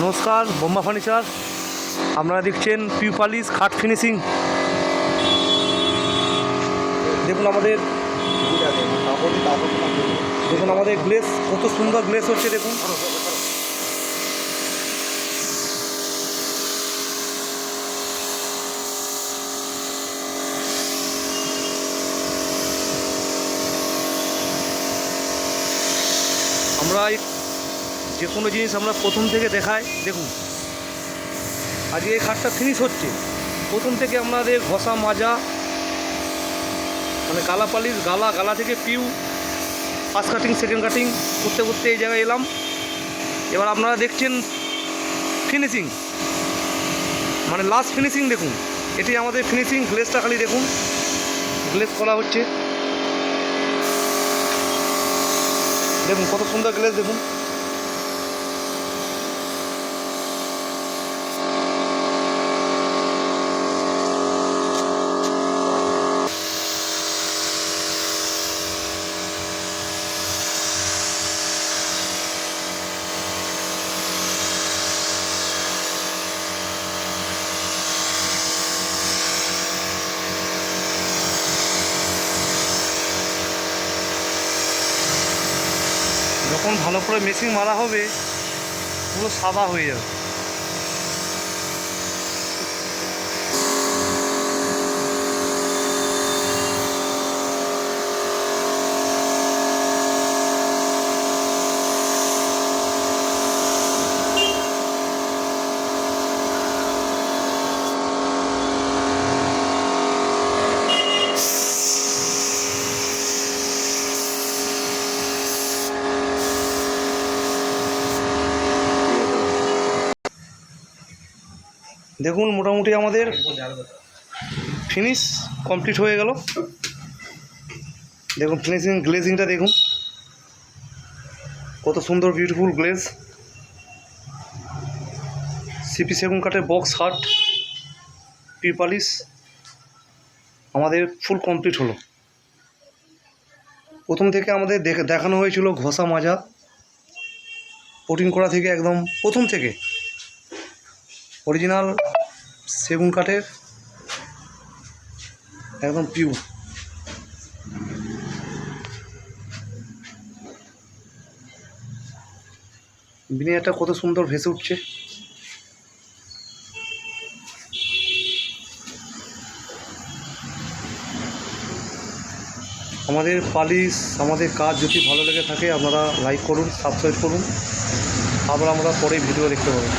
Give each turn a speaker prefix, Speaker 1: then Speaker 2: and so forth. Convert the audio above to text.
Speaker 1: নমস্কার, বোম্বা ফার্নিচার। আপনারা দেখছেন পিউ পালিশ খাট ফিনিশিং। দেখুন আমাদের গ্লেস কত সুন্দর গ্লেস হচ্ছে। দেখুন আমরা যে কোনো জিনিস আমরা প্রথম থেকে দেখাই। দেখুন আজকে এই খাটটা ফিনিশ হচ্ছে। প্রথম থেকে আমাদের ঘষা মাজা, মানে গালা পালিশ, গালা থেকে পিউ, ফার্স্ট কাটিং, সেকেন্ড কাটিং করতে করতে এই জায়গায় এলাম। এবার আপনারা দেখছেন ফিনিশিং, মানে লাস্ট ফিনিশিং। দেখুন এটি আমাদের ফিনিশিং। গ্লেসটা খালি দেখুন, গ্লেস করা হচ্ছে। দেখুন কত সুন্দর গ্লেস। দেখুন যখন ভালো করে মেশিন মারা হবে পুরো সাদা হয়ে যাবে। দেখুন মোটামুটি আমাদের ফিনিশ কমপ্লিট হয়ে গেল। দেখুন ফিনিশিং, গ্লেজিংটা দেখুন কত সুন্দর বিউটিফুল গ্লেজ। সিপি সেগুন কাঠের বক্স খাট পিউ পালিশ আমাদের ফুল কমপ্লিট হলো। প্রথম থেকে আমাদের দেখানো হয়েছিল ঘষা মাজা, পোটিং করা থেকে একদম প্রথম থেকে অরিজিনাল সেগুন কাঠের একদম পিউ। ভিনিয়ারটা কত সুন্দর ভেসে উঠছে। আমাদের পালিশ, আমাদের কাজ যদি ভালো লেগে থাকে আপনারা লাইক করুন, সাবস্ক্রাইব করুন। আবার আমরা পরে ভিডিও দেখতে পাবেন।